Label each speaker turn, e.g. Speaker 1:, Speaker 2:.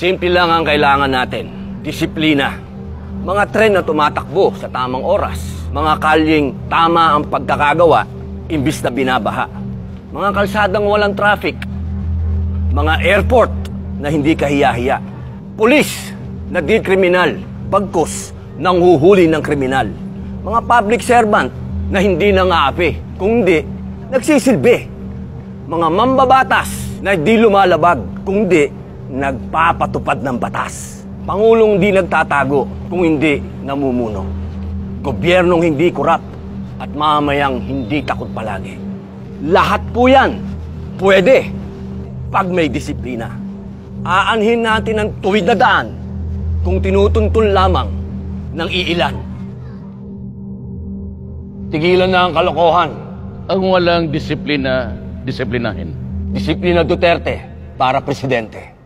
Speaker 1: Simple lang ang kailangan natin. Disiplina. Mga tren na tumatakbo sa tamang oras. Mga kalyeng tama ang pagkakagawa, imbis na binabaha. Mga kalsadang walang traffic. Mga airport na hindi kahiya-hiya. Pulis na di kriminal, bagkus nang huhuli ng kriminal. Mga public servant na hindi nangaapi, kundi nagsisilbi. Mga mambabatas na di lumalabag, kundi nagpapatupad ng batas. Pangulong di nagtatago, kung hindi namumuno. Gobyernong hindi kurap at mamamayang hindi takot palagi. Lahat po yan pwede pag may disiplina. Aanhin natin ang tuwid na daan kung tinutuntun lamang ng iilan. Tigilan na ang kalokohan.
Speaker 2: Ang walang disiplina, disiplinahin.
Speaker 1: Disiplina Duterte para presidente.